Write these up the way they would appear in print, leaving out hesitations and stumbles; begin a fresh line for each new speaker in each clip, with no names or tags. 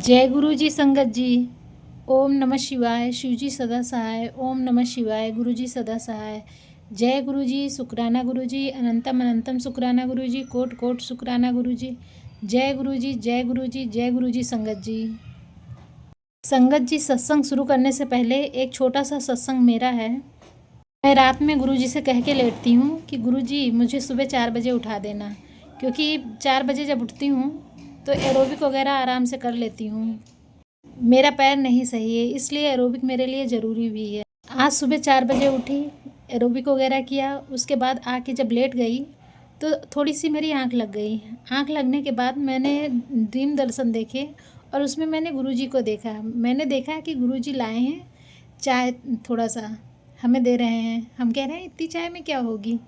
जय गुरु जी संगत जी। ओम नमः शिवाय। शिव जी सदा सहाय। ओम नमः शिवाय। गुरु जी सदा सहाय। जय गुरु जी। शुक्राना गुरु जी। अनंतम अनंतम शुक्राना गुरु जी। कोट कोट शुक्राना गुरु जी। जय गुरु जी। जय गुरु जी। जय गुरु जी संगत जी। संगत जी, सत्संग शुरू करने से पहले एक छोटा सा सत्संग मेरा है। मैं रात में गुरु जी से कह के लेटती हूँ कि गुरु जी मुझे सुबह 4 बजे उठा देना, क्योंकि 4 बजे जब उठती हूँ तो एरोबिक वगैरह आराम से कर लेती हूँ। मेरा पैर नहीं सही है, इसलिए एरोबिक मेरे लिए ज़रूरी भी है। आज सुबह 4 बजे उठी, एरोबिक वगैरह किया, उसके बाद आके जब लेट गई तो थोड़ी सी मेरी आंख लग गई। आंख लगने के बाद मैंने ड्रीम दर्शन देखे और उसमें मैंने गुरुजी को देखा। मैंने देखा कि गुरुजी लाए हैं चाय, थोड़ा सा हमें दे रहे हैं। हम कह रहे हैं इतनी चाय में क्या होगी,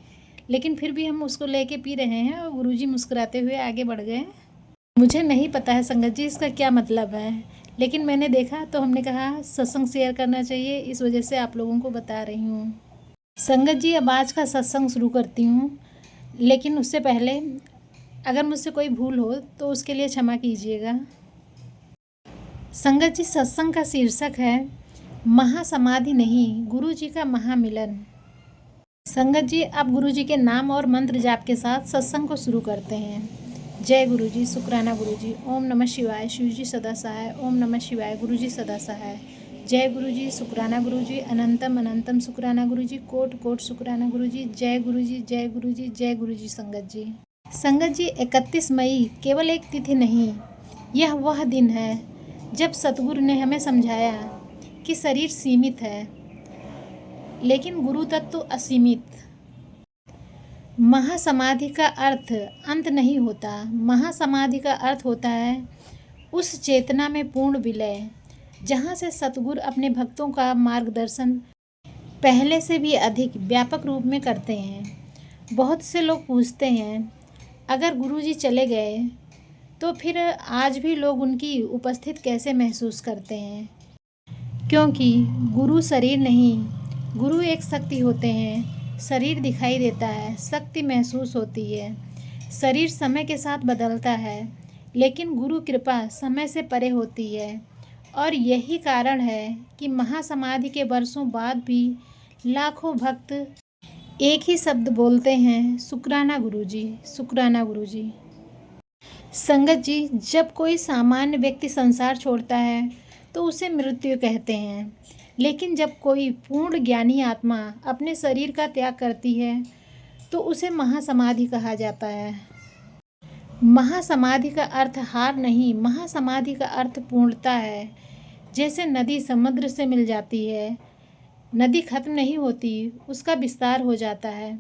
लेकिन फिर भी हम उसको लेके पी रहे हैं और गुरुजी मुस्कुराते हुए आगे बढ़ गए। मुझे नहीं पता है संगत जी इसका क्या मतलब है, लेकिन मैंने देखा तो हमने कहा सत्संग शेयर करना चाहिए, इस वजह से आप लोगों को बता रही हूँ। संगत जी, अब आज का सत्संग शुरू करती हूँ, लेकिन उससे पहले अगर मुझसे कोई भूल हो तो उसके लिए क्षमा कीजिएगा। संगत जी, सत्संग का शीर्षक है महासमाधि नहीं, गुरु जी का महामिलन। संगत जी, अब गुरु जी के नाम और मंत्र जाप के साथ सत्संग को शुरू करते हैं। जय गुरु जी। शुक्राना गुरु जी। ओम नमः शिवाय। शिव जी सदा सहाय। ओम नमः शिवाय। गुरु जी सदा सहाय। जय गुरु जी। शुक्राना गुरु जी। अनंतम अनंतम शुक्राना गुरु जी। कोट कोट शुक्राना गुरु जी। जय गुरु जी। जय गुरु जी। जय गुरु जी संगत जी। संगत जी, 31 मई केवल एक तिथि नहीं, यह वह दिन है जब सतगुरु ने हमें समझाया कि शरीर सीमित है लेकिन गुरु तत्व असीमित। महासमाधि का अर्थ अंत नहीं होता। महासमाधि का अर्थ होता है उस चेतना में पूर्ण विलय, जहाँ से सतगुरु अपने भक्तों का मार्गदर्शन पहले से भी अधिक व्यापक रूप में करते हैं। बहुत से लोग पूछते हैं, अगर गुरुजी चले गए तो फिर आज भी लोग उनकी उपस्थिति कैसे महसूस करते हैं? क्योंकि गुरु शरीर नहीं, गुरु एक शक्ति होते हैं। शरीर दिखाई देता है, शक्ति महसूस होती है। शरीर समय के साथ बदलता है, लेकिन गुरु कृपा समय से परे होती है। और यही कारण है कि महासमाधि के वर्षों बाद भी लाखों भक्त एक ही शब्द बोलते हैं, शुक्राना गुरुजी, शुक्राना गुरुजी। संगत जी, जब कोई सामान्य व्यक्ति संसार छोड़ता है तो उसे मृत्यु कहते हैं, लेकिन जब कोई पूर्ण ज्ञानी आत्मा अपने शरीर का त्याग करती है तो उसे महासमाधि कहा जाता है। महासमाधि का अर्थ हार नहीं, महासमाधि का अर्थ पूर्णता है। जैसे नदी समुद्र से मिल जाती है, नदी खत्म नहीं होती, उसका विस्तार हो जाता है।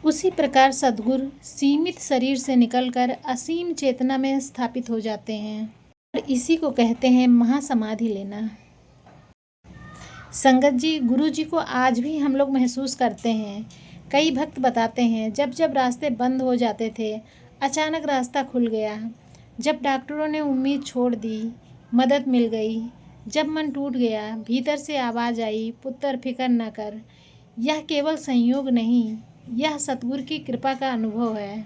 उसी प्रकार सद्गुरु सीमित शरीर से निकलकर असीम चेतना में स्थापित हो जाते हैं और इसी को कहते हैं महासमाधि लेना। संगत जी, गुरु जी को आज भी हम लोग महसूस करते हैं। कई भक्त बताते हैं, जब जब रास्ते बंद हो जाते थे, अचानक रास्ता खुल गया। जब डॉक्टरों ने उम्मीद छोड़ दी, मदद मिल गई। जब मन टूट गया, भीतर से आवाज़ आई, पुत्र फिक्र न कर। यह केवल संयोग नहीं, यह सतगुरु की कृपा का अनुभव है।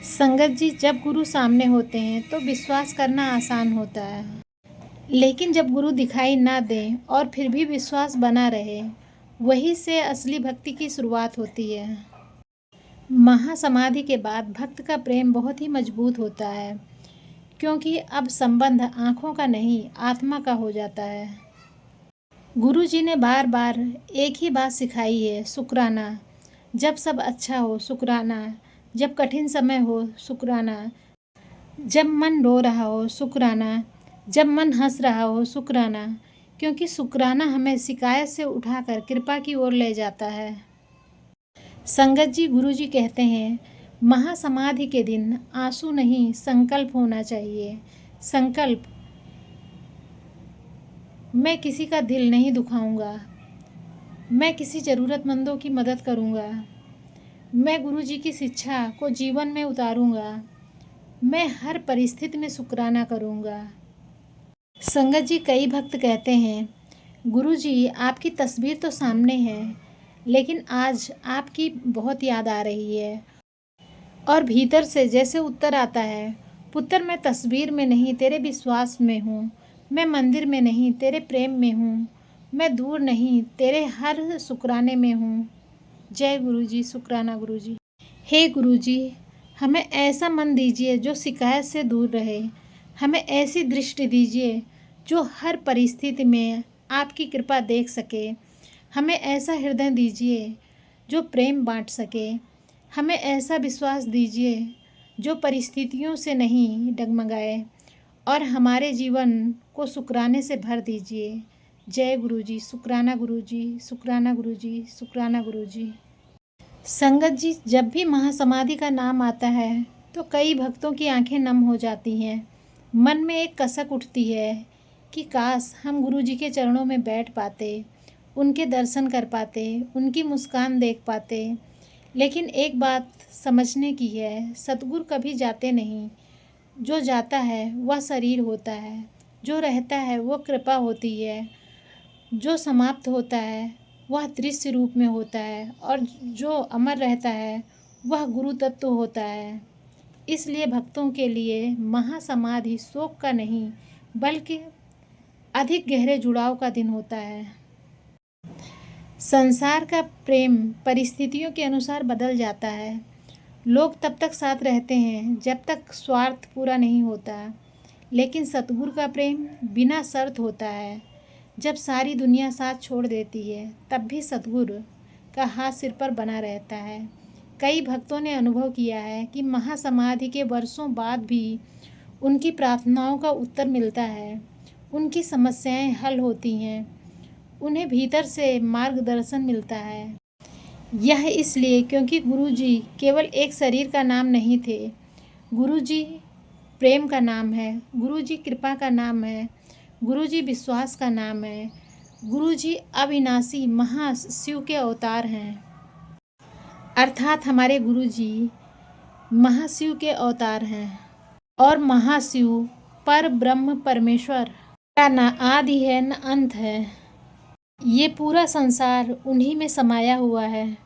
संगत जी, जब गुरु सामने होते हैं तो विश्वास करना आसान होता है, लेकिन जब गुरु दिखाई ना दें और फिर भी विश्वास बना रहे, वहीं से असली भक्ति की शुरुआत होती है। महासमाधि के बाद भक्त का प्रेम बहुत ही मजबूत होता है, क्योंकि अब संबंध आँखों का नहीं, आत्मा का हो जाता है। गुरु जी ने बार बार एक ही बात सिखाई है, शुक्राना। जब सब अच्छा हो, शुक्राना। जब कठिन समय हो, शुक्राना। जब मन रो रहा हो, शुक्राना। जब मन हंस रहा हो, शुक्राना। क्योंकि शुक्राना हमें शिकायत से उठाकर कृपा की ओर ले जाता है। संगत जी, गुरु जी कहते हैं, महासमाधि के दिन आंसू नहीं, संकल्प होना चाहिए। संकल्प, मैं किसी का दिल नहीं दुखाऊंगा, मैं किसी ज़रूरतमंदों की मदद करूंगा, मैं गुरु जी की शिक्षा को जीवन में उतारूंगा, मैं हर परिस्थिति में शुक्राना करूंगा। संगत जी, कई भक्त कहते हैं, गुरु जी आपकी तस्वीर तो सामने है, लेकिन आज आपकी बहुत याद आ रही है। और भीतर से जैसे उत्तर आता है, पुत्र मैं तस्वीर में नहीं तेरे विश्वास में हूँ, मैं मंदिर में नहीं तेरे प्रेम में हूँ, मैं दूर नहीं तेरे हर शुक्राने में हूँ। जय गुरु जी, शुक्राना गुरु जी। हे गुरु जी, हमें ऐसा मन दीजिए जो शिकायत से दूर रहे, हमें ऐसी दृष्टि दीजिए जो हर परिस्थिति में आपकी कृपा देख सके, हमें ऐसा हृदय दीजिए जो प्रेम बांट सके, हमें ऐसा विश्वास दीजिए जो परिस्थितियों से नहीं डगमगाए, और हमारे जीवन को शुक्राने से भर दीजिए। जय गुरु जी, शुक्राना गुरु जी, शुक्राना गुरु जी, शुक्राना गुरु जी। संगत जी, जब भी महासमाधि का नाम आता है तो कई भक्तों की आंखें नम हो जाती हैं। मन में एक कसक उठती है कि काश हम गुरु जी के चरणों में बैठ पाते, उनके दर्शन कर पाते, उनकी मुस्कान देख पाते। लेकिन एक बात समझने की है, सतगुरु कभी जाते नहीं। जो जाता है वह शरीर होता है, जो रहता है वो कृपा होती है, जो समाप्त होता है वह दृश्य रूप में होता है, और जो अमर रहता है वह गुरु तत्व होता है। इसलिए भक्तों के लिए महासमाधि शोक का नहीं बल्कि अधिक गहरे जुड़ाव का दिन होता है। संसार का प्रेम परिस्थितियों के अनुसार बदल जाता है। लोग तब तक साथ रहते हैं जब तक स्वार्थ पूरा नहीं होता, लेकिन सतगुरु का प्रेम बिना शर्त होता है। जब सारी दुनिया साथ छोड़ देती है तब भी सतगुरु का हाथ सिर पर बना रहता है। कई भक्तों ने अनुभव किया है कि महासमाधि के वर्षों बाद भी उनकी प्रार्थनाओं का उत्तर मिलता है, उनकी समस्याएं हल होती हैं, उन्हें भीतर से मार्गदर्शन मिलता है। यह इसलिए क्योंकि गुरु जी केवल एक शरीर का नाम नहीं थे। गुरु जी प्रेम का नाम है, गुरु जी कृपा का नाम है, गुरु जी विश्वास का नाम है। गुरु जी अविनाशी महाशिव के अवतार हैं, अर्थात हमारे गुरु जी महाशिव के अवतार हैं। और महाशिव पर ब्रह्म परमेश्वर का न आदि है न अंत है। ये पूरा संसार उन्हीं में समाया हुआ है,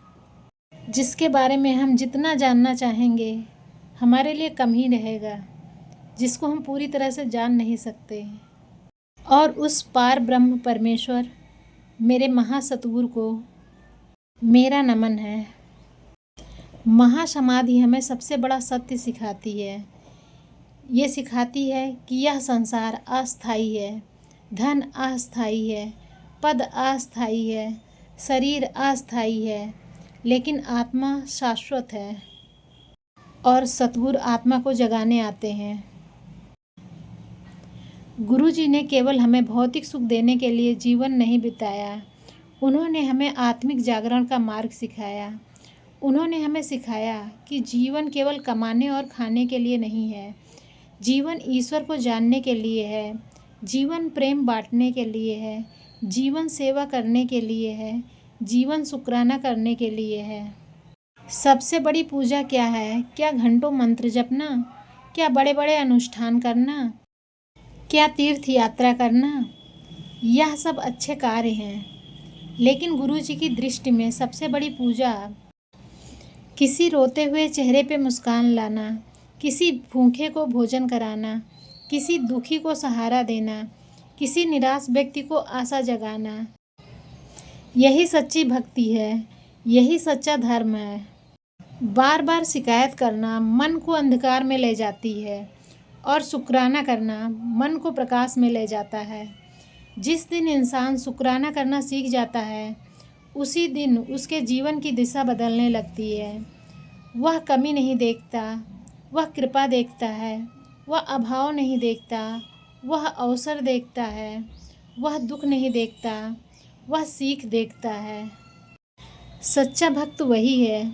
जिसके बारे में हम जितना जानना चाहेंगे हमारे लिए कम ही रहेगा, जिसको हम पूरी तरह से जान नहीं सकते। और उस पार ब्रह्म परमेश्वर मेरे महासतगुरु को मेरा नमन है। महासमाधि हमें सबसे बड़ा सत्य सिखाती है। ये सिखाती है कि यह संसार अस्थाई है, धन अस्थाई है, पद अस्थाई है, शरीर अस्थाई है, लेकिन आत्मा शाश्वत है। और सतगुरु आत्मा को जगाने आते हैं। गुरु जी ने केवल हमें भौतिक सुख देने के लिए जीवन नहीं बिताया, उन्होंने हमें आत्मिक जागरण का मार्ग सिखाया। उन्होंने हमें सिखाया कि जीवन केवल कमाने और खाने के लिए नहीं है, जीवन ईश्वर को जानने के लिए है, जीवन प्रेम बांटने के लिए है, जीवन सेवा करने के लिए है, जीवन शुक्राना करने के लिए है। सबसे बड़ी पूजा क्या है? क्या घंटों मंत्र जपना? क्या बड़े बड़े अनुष्ठान करना? क्या तीर्थ यात्रा करना? यह सब अच्छे कार्य हैं, लेकिन गुरु जी की दृष्टि में सबसे बड़ी पूजा किसी रोते हुए चेहरे पे मुस्कान लाना, किसी भूखे को भोजन कराना, किसी दुखी को सहारा देना, किसी निराश व्यक्ति को आशा जगाना। यही सच्ची भक्ति है, यही सच्चा धर्म है। बार बार शिकायत करना मन को अंधकार में ले जाती है, और शुक्राना करना मन को प्रकाश में ले जाता है। जिस दिन इंसान शुक्राना करना सीख जाता है, उसी दिन उसके जीवन की दिशा बदलने लगती है। वह कमी नहीं देखता, वह कृपा देखता है, वह अभाव नहीं देखता, वह अवसर देखता है, वह दुख नहीं देखता, वह सीख देखता है। सच्चा भक्त वही है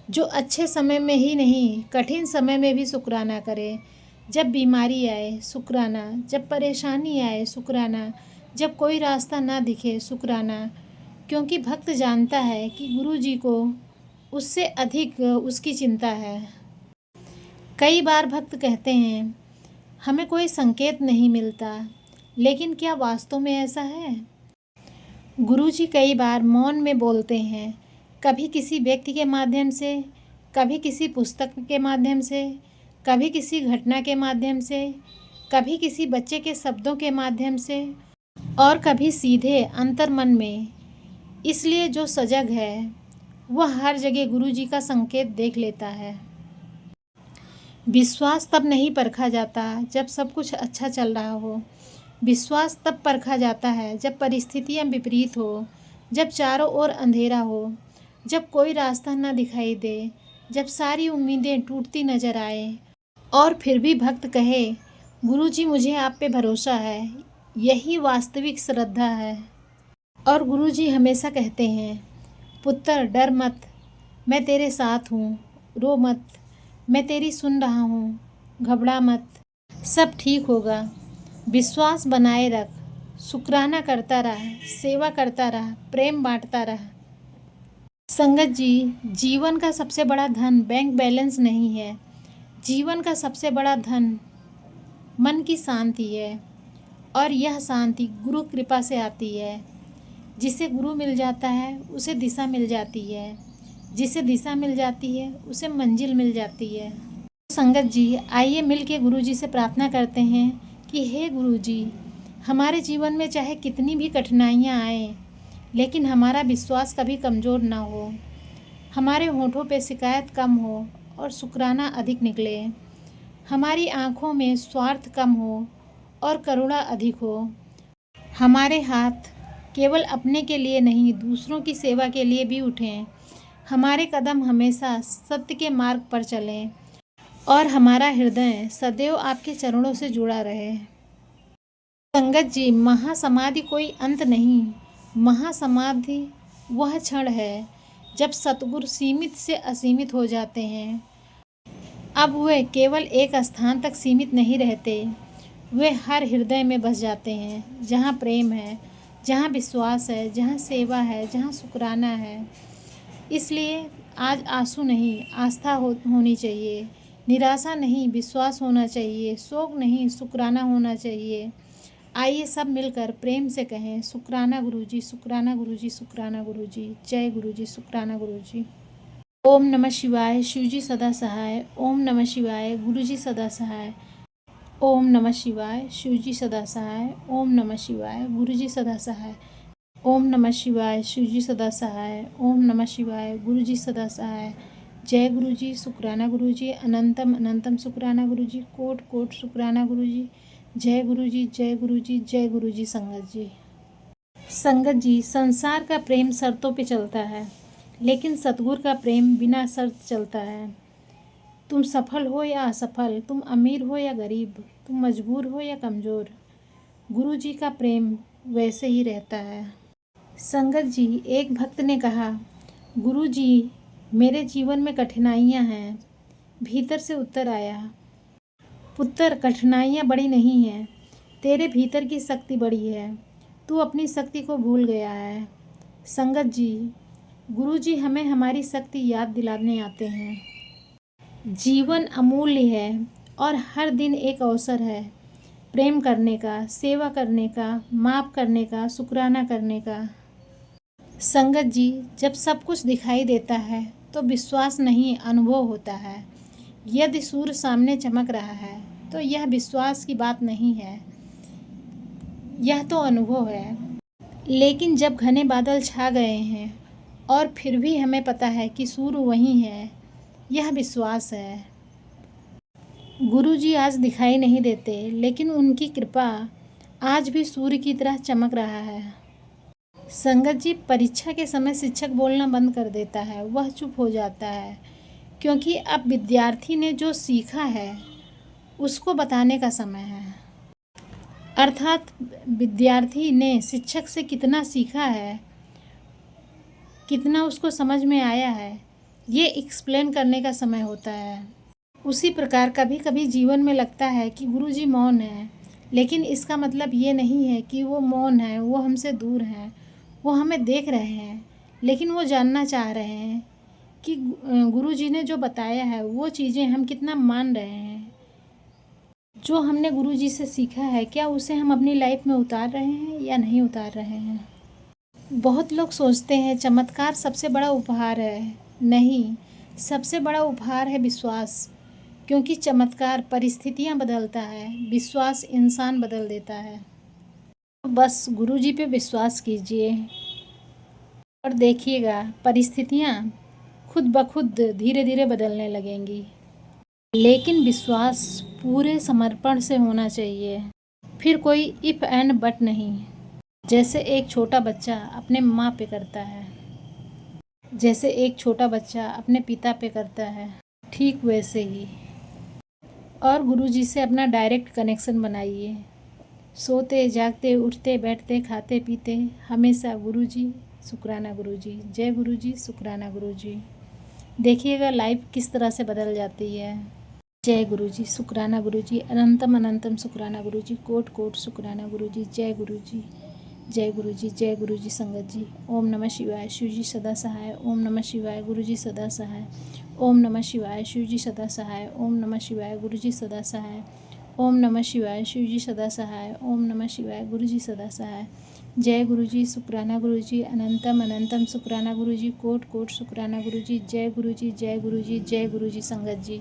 जो अच्छे समय में ही नहीं, कठिन समय में भी शुक्राना करे। जब बीमारी आए शुक्राना, जब परेशानी आए शुक्राना, जब कोई रास्ता ना दिखे शुक्राना। क्योंकि भक्त जानता है कि गुरु जी को उससे अधिक उसकी चिंता है। कई बार भक्त कहते हैं हमें कोई संकेत नहीं मिलता, लेकिन क्या वास्तव में ऐसा है? गुरु जी कई बार मौन में बोलते हैं, कभी किसी व्यक्ति के माध्यम से, कभी किसी पुस्तक के माध्यम से, कभी किसी घटना के माध्यम से, कभी किसी बच्चे के शब्दों के माध्यम से और कभी सीधे अंतर्मन में। इसलिए जो सजग है वह हर जगह गुरु जी का संकेत देख लेता है। विश्वास तब नहीं परखा जाता जब सब कुछ अच्छा चल रहा हो। विश्वास तब परखा जाता है जब परिस्थितियां विपरीत हो, जब चारों ओर अंधेरा हो, जब कोई रास्ता न दिखाई दे, जब सारी उम्मीदें टूटती नजर आए और फिर भी भक्त कहे, गुरु जी मुझे आप पे भरोसा है। यही वास्तविक श्रद्धा है। और गुरु जी हमेशा कहते हैं, पुत्र डर मत, मैं तेरे साथ हूँ। रो मत, मैं तेरी सुन रहा हूँ। घबरा मत, सब ठीक होगा। विश्वास बनाए रख, शुक्राना करता रह, सेवा करता रह, प्रेम बांटता रह। संगत जी, जीवन का सबसे बड़ा धन बैंक बैलेंस नहीं है। जीवन का सबसे बड़ा धन मन की शांति है और यह शांति गुरु कृपा से आती है। जिसे गुरु मिल जाता है उसे दिशा मिल जाती है, जिसे दिशा मिल जाती है उसे मंजिल मिल जाती है। संगत जी, आइए मिल के गुरु जी से प्रार्थना करते हैं कि हे गुरु जी, हमारे जीवन में चाहे कितनी भी कठिनाइयाँ आएँ, लेकिन हमारा विश्वास कभी कमज़ोर ना हो। हमारे होठों पे शिकायत कम हो और शुक्राना अधिक निकले। हमारी आँखों में स्वार्थ कम हो और करुणा अधिक हो। हमारे हाथ केवल अपने के लिए नहीं, दूसरों की सेवा के लिए भी उठें। हमारे कदम हमेशा सत्य के मार्ग पर चलें और हमारा हृदय सदैव आपके चरणों से जुड़ा रहे। संगत जी, महासमाधि कोई अंत नहीं। महासमाधि वह क्षण है जब सतगुरु सीमित से असीमित हो जाते हैं। अब वे केवल एक स्थान तक सीमित नहीं रहते, वे हर हृदय में बस जाते हैं। जहाँ प्रेम है, जहाँ विश्वास है, जहाँ सेवा है, जहाँ शुक्राना है। इसलिए आज आंसू नहीं, आस्था होनी चाहिए। निराशा नहीं, विश्वास होना चाहिए। शोक नहीं, शुक्राना होना चाहिए। आइए सब मिलकर प्रेम से कहें, शुक्राना गुरुजी, शुक्राना गुरुजी, शुक्राना गुरुजी। जय गुरुजी, शुक्राना गुरुजी। ओम नमः शिवाय, शिवजी सदा सहाय। ओम नमः शिवाय, गुरुजी सदा सहाय। ओम नमः शिवाय, शिवजी सदा सहाय। ओम नमः शिवाय, गुरुजी सदा सहाय। ओम नमः शिवाय, शिवजी सदा सहाय। ओम नमः शिवाय, गुरुजी सदा सहाय। जय गुरुजी, शुक्राना गुरुजी। अनंतम अनंतम शुक्राना गुरुजी। कोट कोट शुक्राना गुरुजी। जय गुरुजी, जय गुरुजी, जय गुरुजी। संगत जी, संसार का प्रेम शर्तों पे चलता है, लेकिन सतगुरु का प्रेम बिना शर्त चलता है। तुम सफल हो या असफल, तुम अमीर हो या गरीब, तुम मजबूर हो या कमज़ोर, गुरु जी का प्रेम वैसे ही रहता है। संगत जी, एक भक्त ने कहा, गुरु जी मेरे जीवन में कठिनाइयाँ हैं। भीतर से उत्तर आया, पुत्र कठिनाइयाँ बड़ी नहीं हैं, तेरे भीतर की शक्ति बड़ी है। तू अपनी शक्ति को भूल गया है। संगत जी, गुरु जी हमें हमारी शक्ति याद दिलाने आते हैं। जीवन अमूल्य है और हर दिन एक अवसर है प्रेम करने का, सेवा करने का, माफ़ करने का, शुक्राना करने का। संगत जी, जब सब कुछ दिखाई देता है तो विश्वास नहीं, अनुभव होता है। यदि सूर्य सामने चमक रहा है तो यह विश्वास की बात नहीं है, यह तो अनुभव है। लेकिन जब घने बादल छा गए हैं और फिर भी हमें पता है कि सूर्य वहीं है, यह विश्वास है। गुरु जी आज दिखाई नहीं देते, लेकिन उनकी कृपा आज भी सूर्य की तरह चमक रहा है। संगत जी, परीक्षा के समय शिक्षक बोलना बंद कर देता है, वह चुप हो जाता है, क्योंकि अब विद्यार्थी ने जो सीखा है उसको बताने का समय है। अर्थात विद्यार्थी ने शिक्षक से कितना सीखा है, कितना उसको समझ में आया है, ये एक्सप्लेन करने का समय होता है। उसी प्रकार कभी कभी जीवन में लगता है कि गुरुजी मौन है, लेकिन इसका मतलब ये नहीं है कि वो मौन है, वो हमसे दूर हैं। वो हमें देख रहे हैं, लेकिन वो जानना चाह रहे हैं कि गुरुजी ने जो बताया है वो चीज़ें हम कितना मान रहे हैं। जो हमने गुरुजी से सीखा है, क्या उसे हम अपनी लाइफ में उतार रहे हैं या नहीं उतार रहे हैं। बहुत लोग सोचते हैं चमत्कार सबसे बड़ा उपहार है। नहीं, सबसे बड़ा उपहार है विश्वास, क्योंकि चमत्कार परिस्थितियाँ बदलता है, विश्वास इंसान बदल देता है। बस गुरुजी पे विश्वास कीजिए और देखिएगा परिस्थितियाँ खुद ब खुद धीरे धीरे बदलने लगेंगी। लेकिन विश्वास पूरे समर्पण से होना चाहिए, फिर कोई इफ एंड बट नहीं। जैसे एक छोटा बच्चा अपने माँ पे करता है, जैसे एक छोटा बच्चा अपने पिता पे करता है, ठीक वैसे ही। और गुरुजी से अपना डायरेक्ट कनेक्शन बनाइए। सोते जागते उठते बैठते खाते पीते हमेशा गुरुजी शुक्राना गुरुजी, जय गुरुजी शुक्राना गुरुजी। देखिएगा लाइफ किस तरह से बदल जाती है। जय गुरुजी शुक्राना गुरुजी, अनंतम अनंतम शुक्राना गुरुजी, कोट कोट शुक्राना गुरुजी, जय गुरुजी, जय गुरुजी, जय गुरुजी संगत जी। ओम नमः शिवाय, शिवजी सदा सहाय। ओम नमः शिवाय, गुरुजी सदा सहाय। ओम नमः शिवाय, शिवजी सदा सहाय। ओम नमः शिवाय, गुरुजी सदा सहाय। ओम नमः शिवाय, शिवजी सदा सहाय। ओम नमः शिवाय, गुरुजी सदा सहाय। जय गुरुजी शुक्राना गुरुजी, अनंतम अनंतम शुक्राना गुरुजी, कोट कोट शुक्राना गुरुजी, जय गुरुजी, जय गुरुजी, जय गुरुजी संगत जी।